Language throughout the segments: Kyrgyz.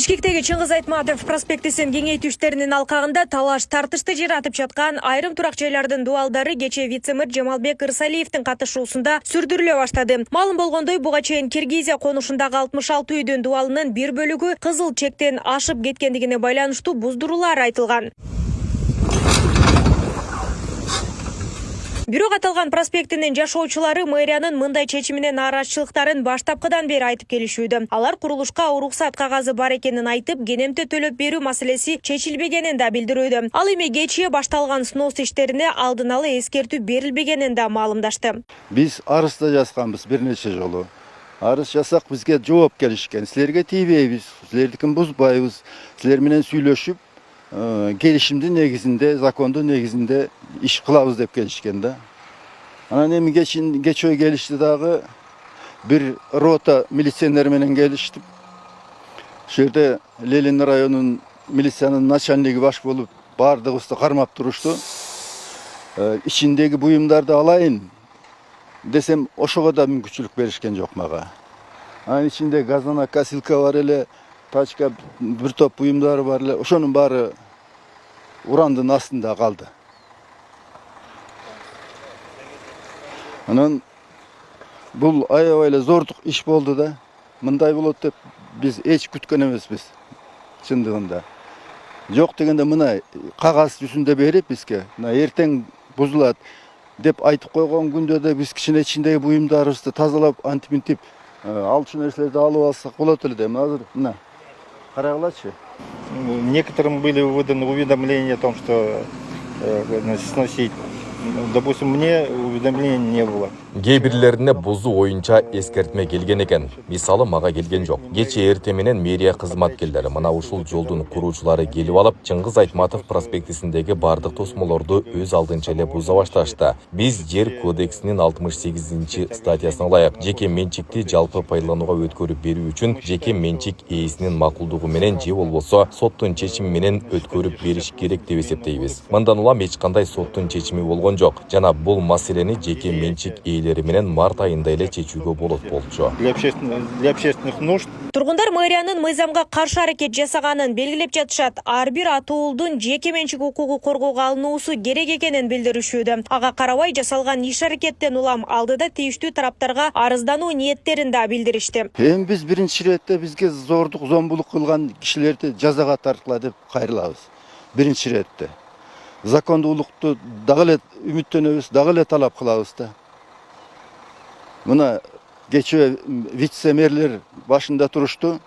Бишкектеги Чыңгыз Айтматов проспектисин кеңейтүү иштеринин алкагында талаш тартышты жаратып жаткан айрым турак жайлардын дуалдары кечээ вице-мэр Жамалбек Ырсалиевдин катышуусунда сүрдүрүлө баштады. Маалым болгондой, буга чейин Киргизия конушундагы 66 үйдүн дуалынын бир бөлүгү кызыл чектен ашып кеткендигине байланыштуу буздуруулар айтылган. Бирок аталган проспектинин жашоочулары мэриянын мындай чечимине нааразычылыктарын баштапкыдан бери айтып келишүүдө. Алар курулушка уруксат кагазы бар экенин айтып, кенемте төлөп берүү маселеси чечилбегенин да билдирүүдө. Ал эми кечээ башталган снос иштерине алдын ала эскертүү берилбегенин да маалымдашты. Биз арыз да жазганбыз бир нече жолу. Арыз жасак бизге жооп келишкен. Силерге тийбейбиз, силердикин бузбайбыз. Силер менен сүйлөшүп, келишимдин негизинде, закондун негизинде иш кылабыз деп келишкен да. Анан эми кечөө келишти дагы бир рота милиционер менен келиштип. Ошол жерде Ленин районунун милициянын начальниги баш болуп бардыгыбызды кармап турушту. Ичиндеги буюмдарды алайын десем, ошого да мүмкүнчүлүк беришкен жок мага. Анын ичинде газана косилка бар эле, тачка, бир топ буюмдары бар эле. Ошонун баары урандын астында калды. Анан бул аябай эле зордук иш болду да. Мындай болот деп биз эч күткөн эмеспиз. Чындыгында. Жок дегенде мына кагаз жүзүндө берип бизге, мына эртең бузулат деп айтып койгон күндө да биз кичине ичиндеги буюмдарыбызды тазалап, антиминтип алчу нерселерди алып алсак болот эле дейм. Азыр мына карагылачы. Некоторым были выданы уведомления о том, что сносить. Допустим, мне уведомления не было. Кээ бирлерине бузуу оюнча эскертме келген экен. Мисалы мага келген жок. Кечээ эртең менен мэрия кызматкерлери мына ушул жолдун куруучулары келип алып, Чыңгыз Айтматов проспектисиндеги бардык тосмолорду өз алдынча эле буза башташты. Биз жер кодексинин 68-статьясына ылайык жеке менчикти жалпы пайдаланууга өткөрүп берүү үчүн жеке менчик ээсинин макулдугу менен же болбосо соттун чечими менен өткөрүп бериш керек деп эсептейбиз. Мындан улам эч кандай соттун чечими болгон жок. Жана бул маселени жеке менчик ээлери менен март айында эле чечүүгө болот болчу. Для общественных нужд. Тургундар мэриянын мыйзамга каршы аракет жасаганын белгилеп жатышат. Ар бир атуулдун жеке менчик укугу коргоого алынуусу керек экенин билдиришүүдө. Ага карабай жасалган иш аракеттен улам алдыда тийиштүү тараптарга арыздануу ниеттерин да билдиришти. Эми биз биринчи иретте бизге зордук, зомбулук кылган кишилерди жазага тарткыла деп кайрылабыз. Биринчи иретте. Закондуулукту дагы эле үмүттөнөбүз, дагы эле талап кылабыз да. Мына кечээ вице-мэрлер башында турушту.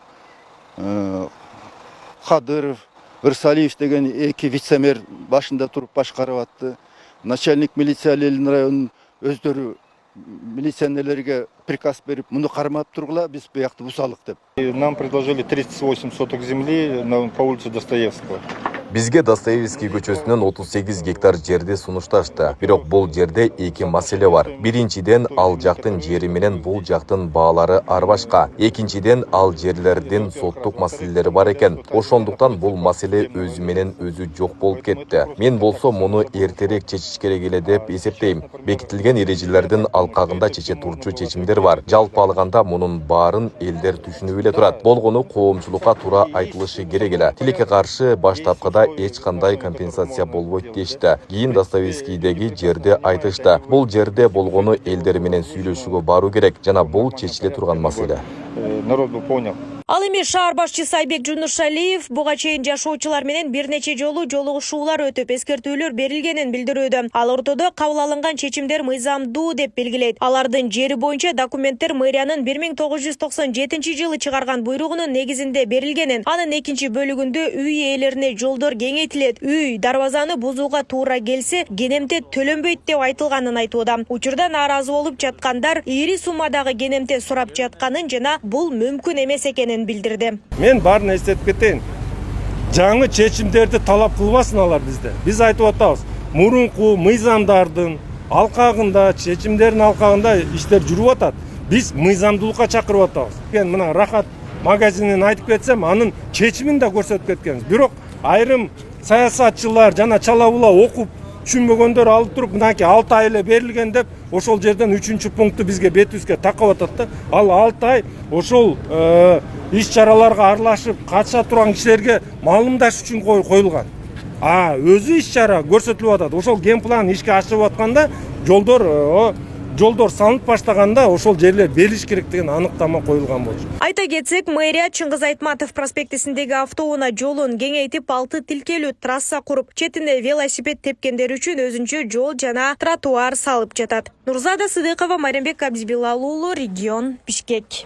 Кадыров, Ырсалиев деген эки вице-мэр башында туруп башкарып атты. Начальник милиция Ленин районунун өздөрү милиционерлерге приказ берип, муну кармап тургула, биз буякты бусалык деп. Нам предложили 38 соток земли по улице Достоевского. Бизге Достоевский көчөсүнөн 38 гектар жерди сунушташты. Бирок бул жерде эки маселе бар. Биринчиден, ал жактын жери менен бул жактын баалары ар башка. Экинчиден, ал жерлердин соттук маселелери бар экен. Ошондуктан бул маселе өзү менен өзү жок болуп кетти. Мен болсо муну эртерээк чечиш керек эле деп эсептейм. Бекитилген эрежелердин алкагында чече турчу чечимдер бар. Жалпы алганда мунун баарын элдер түшүнүп эле турат. Болгону коомчулукка туура айтылышы керек эле. Тилекке каршы баштапкыда эч кандай компенсация болбойт дешти. Кийин Достоевскийдеги жерде айтышты. Бул жерде болгону элдер менен сүйлөшүүгө баруу керек. Жана бул чечиле турган маселе. Народ бы понял. Ал эми шаар башчысы Айбек Жунушалиев буга чейин жашоочулар менен бир нече жолу жолугушуулар өтүп, эскертүүлөр берилгенин билдирүүдө. Ал ортодо кабыл алынган чечимдер мыйзамдуу деп белгилейт. Алардын жери боюнча документтер мэриянын 1997-жылы чыгарган буйругунун негизинде берилгенин, анын экинчи бөлүгүндө үй ээлерине жолдор кеңейтилет, үй дарбазаны бузууга туура келсе, кенемте төлөнбөйт деп айтылганын айтууда. Учурда нааразы болуп жаткандар ири суммадагы кенемте сурап жатканын жана бул мүмкүн эмес экенин билдирди. Мен барын эстетип кетейин. Жаңы чечимдерди талап кылбасын алар бизде. Биз айтып атабыз, мурунку мыйзамдардын алкагында, чечимдердин алкагында иштер жүрүп атат. Биз мыйзамдуулукка чакырып атабыз. Мына Рахат магазинин айтып кетсем, анын чечимин да көрсөтүп кеткенбиз. Бирок айрым саясатчылар жана чала була окуп түшүнбөгөндөр алып туруп мынакей 6 ай эле берилген деп ошол жерден 3 пункту бизге бетибизге такап атат да. Ал 6 ай ошол иш чараларга аралашып катыша турган кишилерге маалымдаш үчүн коюлган. Өзү иш чара көрсөтүлүп атат. Ошол ген план ишке ашып атканда жолдор салынып баштаганда ошол жерлер берилиш керек деген аныктама коюлган болчу. Айта кетсек, мэрия Чыңгыз Айтматов проспектисиндеги автоунаа жолун кеңейтип 6 тилкелүү трасса куруп, четине велосипед тепкендер үчүн өзүнчө жол жана тротуар салып жатат. Нурзада Сыдыкова, Майрамбек Абдибилал уулу, Регион, Бишкек.